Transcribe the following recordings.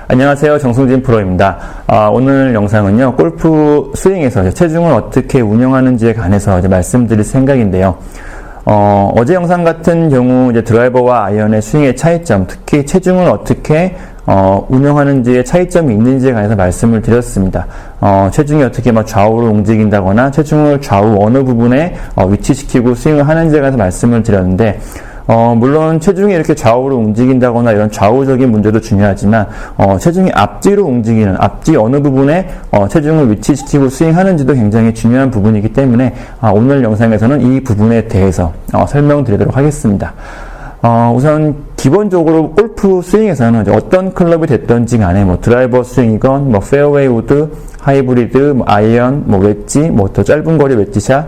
안녕하세요. 정승진 프로입니다. 오늘 영상은요, 골프 스윙에서 체중을 어떻게 운영하는지에 관해서 말씀드릴 생각인데요. 어제 영상 같은 경우 드라이버와 아이언의 스윙의 차이점, 특히 체중을 어떻게 운영하는지에 차이점이 있는지에 관해서 말씀을 드렸습니다. 체중이 어떻게 좌우로 움직인다거나 체중을 좌우 어느 부분에 위치시키고 스윙을 하는지에 관해서 말씀을 드렸는데, 물론 체중이 이렇게 좌우로 움직인다거나 이런 좌우적인 문제도 중요하지만, 체중이 앞뒤로 움직이는, 앞뒤 어느 부분에, 체중을 위치시키고 스윙하는지도 굉장히 중요한 부분이기 때문에, 오늘 영상에서는 이 부분에 대해서, 설명드리도록 하겠습니다. 우선, 기본적으로 골프 스윙에서는 어떤 클럽이 됐던지 간에, 드라이버 스윙이건, 페어웨이 우드, 하이브리드, 아이언, 웨지, 더 짧은 거리 웨지샷,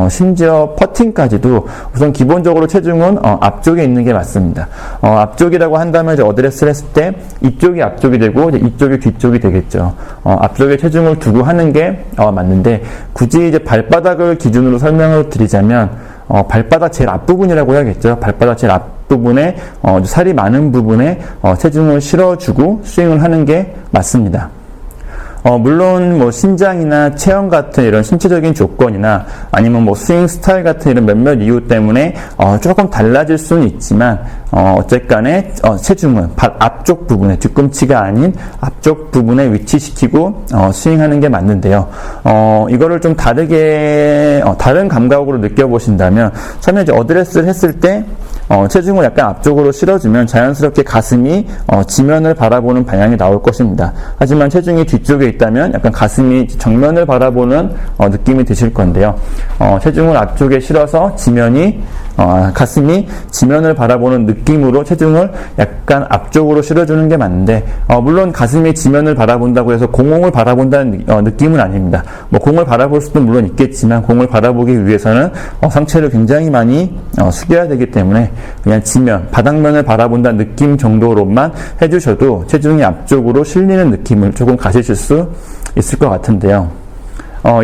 심지어 퍼팅까지도 우선 기본적으로 체중은 앞쪽에 있는 게 맞습니다. 앞쪽이라고 한다면 어드레스를 했을 때 이쪽이 앞쪽이 되고 이쪽이 뒤쪽이 되겠죠. 앞쪽에 체중을 두고 하는 게 맞는데, 굳이 발바닥을 기준으로 설명을 드리자면 발바닥 제일 앞부분이라고 해야겠죠. 발바닥 제일 앞부분에 살이 많은 부분에 체중을 실어주고 스윙을 하는 게 맞습니다. 물론 신장이나 체형 같은 이런 신체적인 조건이나 아니면 스윙 스타일 같은 이런 몇몇 이유 때문에 조금 달라질 수는 있지만, 어쨌간에 체중은 발 앞쪽 부분에, 뒤꿈치가 아닌 앞쪽 부분에 위치시키고 스윙하는 게 맞는데요. 이거를 좀 다르게 다른 감각으로 느껴보신다면, 처음에 어드레스를 했을 때 체중을 약간 앞쪽으로 실어주면 자연스럽게 가슴이 지면을 바라보는 방향이 나올 것입니다. 하지만 체중이 뒤쪽에 있다면 약간 가슴이 정면을 바라보는 느낌이 드실 건데요. 체중을 앞쪽에 실어서 가슴이 지면을 바라보는 느낌으로 체중을 약간 앞쪽으로 실어주는 게 맞는데, 물론 가슴이 지면을 바라본다고 해서 공을 바라본다는 느낌은 아닙니다. 공을 바라볼 수도 물론 있겠지만, 공을 바라보기 위해서는 상체를 굉장히 많이 숙여야 되기 때문에 그냥 지면, 바닥면을 바라본다는 느낌 정도로만 해주셔도 체중이 앞쪽으로 실리는 느낌을 조금 가지실 수 있을 것 같은데요.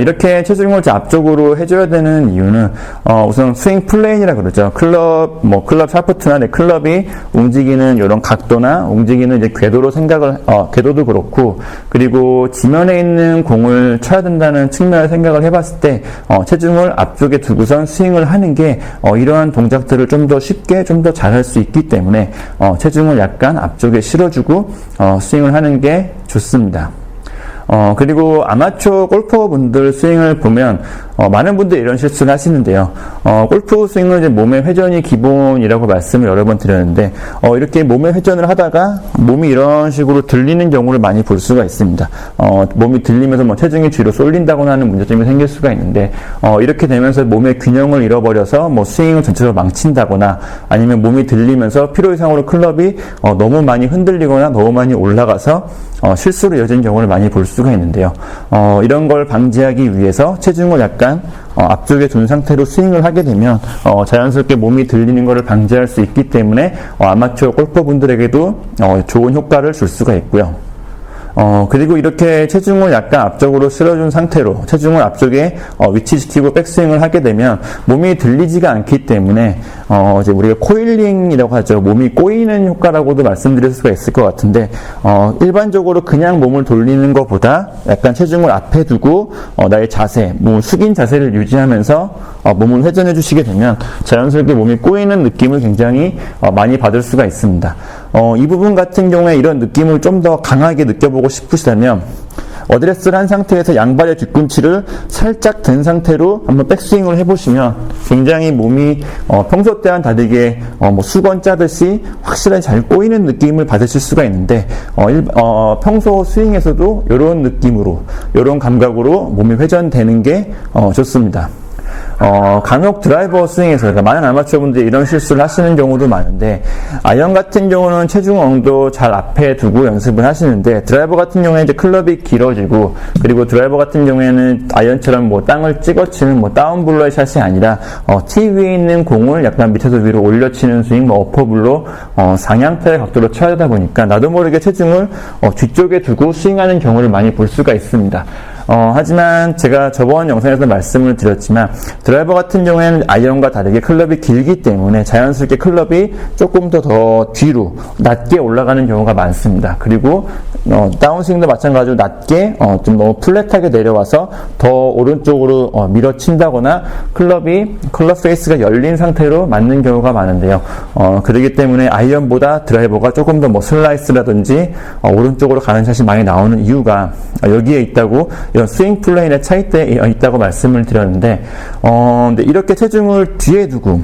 이렇게 체중을 앞쪽으로 해줘야 되는 이유는, 우선 스윙 플레인이라 그러죠. 클럽 샤프트나 클럽이 움직이는 이런 각도나 움직이는 궤도로 궤도도 그렇고, 그리고 지면에 있는 공을 쳐야 된다는 측면을 생각을 해봤을 때, 체중을 앞쪽에 두고선 스윙을 하는 게, 이러한 동작들을 좀 더 쉽게, 좀 더 잘할 수 있기 때문에, 체중을 약간 앞쪽에 실어주고, 스윙을 하는 게 좋습니다. 그리고 아마추어 골퍼분들 스윙을 보면, 많은 분들이 이런 실수를 하시는데요. 골프 스윙은 몸의 회전이 기본이라고 말씀을 여러 번 드렸는데, 이렇게 몸의 회전을 하다가 몸이 이런 식으로 들리는 경우를 많이 볼 수가 있습니다. 몸이 들리면서 체중이 뒤로 쏠린다거나 하는 문제점이 생길 수가 있는데, 이렇게 되면서 몸의 균형을 잃어버려서 스윙을 전체적으로 망친다거나, 아니면 몸이 들리면서 필요 이상으로 클럽이 너무 많이 흔들리거나 너무 많이 올라가서 실수로 이어진 경우를 많이 볼 수가 있는데요. 이런 걸 방지하기 위해서 체중을 약간 앞쪽에 둔 상태로 스윙을 하게 되면 자연스럽게 몸이 들리는 것을 방지할 수 있기 때문에 아마추어 골퍼분들에게도 좋은 효과를 줄 수가 있고요. 그리고 이렇게 체중을 약간 앞쪽으로 실어준 상태로 체중을 앞쪽에 위치시키고 백스윙을 하게 되면 몸이 들리지가 않기 때문에 우리가 코일링이라고 하죠. 몸이 꼬이는 효과라고도 말씀드릴 수가 있을 것 같은데, 일반적으로 그냥 몸을 돌리는 것보다 약간 체중을 앞에 두고 나의 자세, 몸을 숙인 자세를 유지하면서 몸을 회전해 주시게 되면 자연스럽게 몸이 꼬이는 느낌을 굉장히 많이 받을 수가 있습니다. 이 부분 같은 경우에 이런 느낌을 좀 더 강하게 느껴보고 싶으시다면, 어드레스를 한 상태에서 양발의 뒤꿈치를 살짝 든 상태로 한번 백스윙을 해보시면 굉장히 몸이 평소 때와는 다르게 수건 짜듯이 확실하게 잘 꼬이는 느낌을 받으실 수가 있는데, 평소 스윙에서도 이런 느낌으로, 이런 감각으로 몸이 회전되는 게 좋습니다. 간혹 드라이버 스윙에서, 많은 아마추어분들이 이런 실수를 하시는 경우도 많은데, 아이언 같은 경우는 체중 어느정도 잘 앞에 두고 연습을 하시는데, 드라이버 같은 경우에 클럽이 길어지고, 그리고 드라이버 같은 경우에는 아이언처럼 땅을 찍어치는 다운블러의 샷이 아니라, 티 위에 있는 공을 약간 밑에서 위로 올려치는 스윙, 어퍼블로, 상향타의 각도로 쳐야 되다 보니까, 나도 모르게 체중을 뒤쪽에 두고 스윙하는 경우를 많이 볼 수가 있습니다. 하지만 제가 저번 영상에서 말씀을 드렸지만 드라이버 같은 경우에는 아이언과 다르게 클럽이 길기 때문에 자연스럽게 클럽이 조금 더 뒤로 낮게 올라가는 경우가 많습니다. 그리고 다운스윙도 마찬가지로 낮게 좀 너무 플랫하게 내려와서 더 오른쪽으로 밀어친다거나 클럽 페이스가 열린 상태로 맞는 경우가 많은데요. 그렇기 때문에 아이언보다 드라이버가 조금 더 뭐 슬라이스라든지 오른쪽으로 가는 샷이 많이 나오는 이유가 여기에 있다고, 이런 스윙 플레인의 차이대에 있다고 말씀을 드렸는데, 근데 이렇게 체중을 뒤에 두고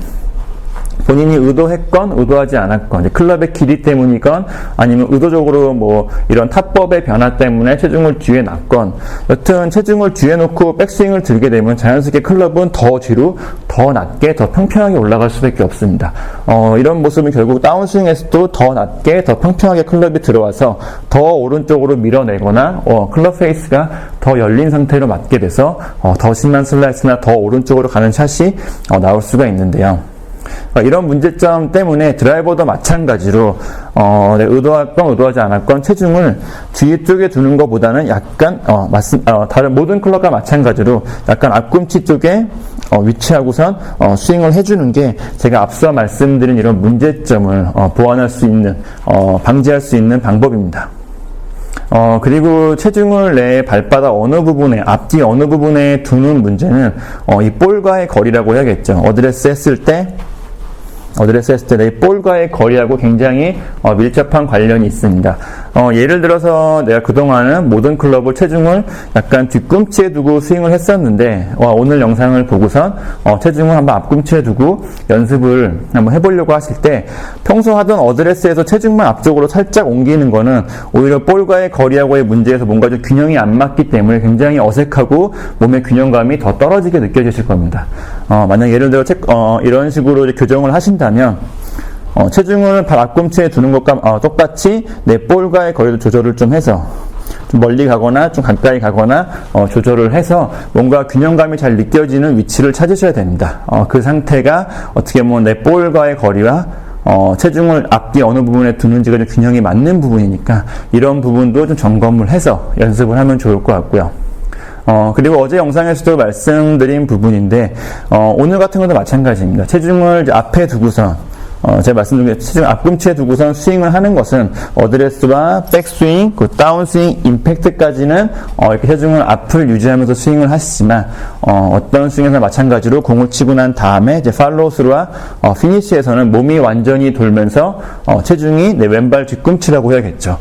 본인이 의도했건 의도하지 않았건, 클럽의 길이 때문이건 아니면 의도적으로 뭐 이런 타법의 변화 때문에 체중을 뒤에 놨건, 여튼 체중을 뒤에 놓고 백스윙을 들게 되면 자연스럽게 클럽은 더 뒤로 더 낮게 더 평평하게 올라갈 수밖에 없습니다. 이런 모습은 결국 다운스윙에서도 더 낮게 더 평평하게 클럽이 들어와서 더 오른쪽으로 밀어내거나 클럽 페이스가 더 열린 상태로 맞게 돼서 더 심한 슬라이스나 더 오른쪽으로 가는 샷이 나올 수가 있는데요. 이런 문제점 때문에 드라이버도 마찬가지로 의도했건 의도하지 않았건 체중을 뒤쪽에 두는 것보다는 약간 다른 모든 클럽과 마찬가지로 약간 앞꿈치 쪽에 위치하고선 스윙을 해주는 게 제가 앞서 말씀드린 이런 문제점을 보완할 수 있는, 방지할 수 있는 방법입니다. 그리고 체중을 내 발바닥 어느 부분에, 앞뒤 어느 부분에 두는 문제는 이 볼과의 거리라고 해야겠죠. 어드레스 했을 때 내 볼과의 거리하고 굉장히 밀접한 관련이 있습니다. 예를 들어서 내가 그동안은 모든 클럽을 체중을 약간 뒤꿈치에 두고 스윙을 했었는데, 오늘 영상을 보고선 체중을 한번 앞꿈치에 두고 연습을 한번 해보려고 하실 때, 평소 하던 어드레스에서 체중만 앞쪽으로 살짝 옮기는 거는 오히려 볼과의 거리하고의 문제에서 뭔가 좀 균형이 안 맞기 때문에 굉장히 어색하고 몸의 균형감이 더 떨어지게 느껴지실 겁니다. 만약 예를 들어 이런 식으로 교정을 하신다면 체중을 발 앞꿈치에 두는 것과 똑같이 내 볼과의 거리도 조절을 좀 해서 좀 멀리 가거나 좀 가까이 가거나 조절을 해서 뭔가 균형감이 잘 느껴지는 위치를 찾으셔야 됩니다. 그 상태가 어떻게 보면 내 볼과의 거리와 체중을 앞뒤 어느 부분에 두는지가 좀 균형이 맞는 부분이니까 이런 부분도 좀 점검을 해서 연습을 하면 좋을 것 같고요. 그리고 어제 영상에서도 말씀드린 부분인데, 오늘 같은 것도 마찬가지입니다. 체중을 앞에 두고선, 제가 말씀드린 체중 앞꿈치에 두고선 스윙을 하는 것은 어드레스와 백스윙, 그 다운스윙, 임팩트까지는 이렇게 체중을 앞을 유지하면서 스윙을 하시지만, 어떤 스윙에서 마찬가지로 공을 치고 난 다음에 이제 팔로우스루와 피니시에서는 몸이 완전히 돌면서 체중이 내 왼발 뒤꿈치라고 해야겠죠.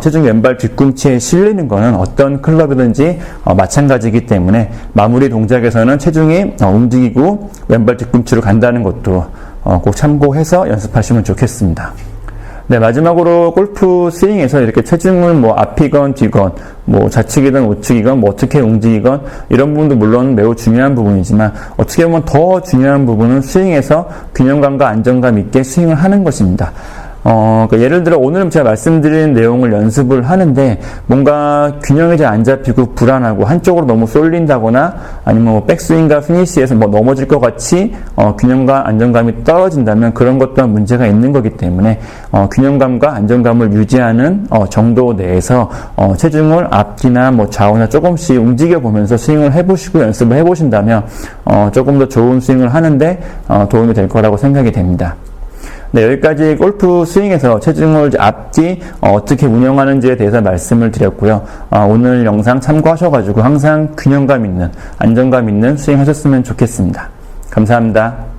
체중이 왼발 뒤꿈치에 실리는 거는 어떤 클럽이든지 마찬가지이기 때문에 마무리 동작에서는 체중이 움직이고 왼발 뒤꿈치로 간다는 것도 꼭 참고해서 연습하시면 좋겠습니다. 네, 마지막으로 골프 스윙에서 이렇게 체중을 뭐 앞이건 뒤건, 뭐 좌측이든 우측이건 뭐 어떻게 움직이건 이런 부분도 물론 매우 중요한 부분이지만, 어떻게 보면 더 중요한 부분은 스윙에서 균형감과 안정감 있게 스윙을 하는 것입니다. 그러니까 예를 들어 오늘 제가 말씀드린 내용을 연습을 하는데 뭔가 균형이 잘 안 잡히고 불안하고 한쪽으로 너무 쏠린다거나 아니면 뭐 백스윙과 피니시에서 뭐 넘어질 것 같이 균형과 안정감이 떨어진다면 그런 것 또한 문제가 있는 거기 때문에 균형감과 안정감을 유지하는 정도 내에서 체중을 앞뒤나 뭐 좌우나 조금씩 움직여 보면서 스윙을 해보시고 연습을 해보신다면 조금 더 좋은 스윙을 하는데 도움이 될 거라고 생각이 됩니다. 네, 여기까지 골프 스윙에서 체중을 앞뒤 어떻게 운영하는지에 대해서 말씀을 드렸고요. 오늘 영상 참고하셔가지고 항상 균형감 있는, 안정감 있는 스윙 하셨으면 좋겠습니다. 감사합니다.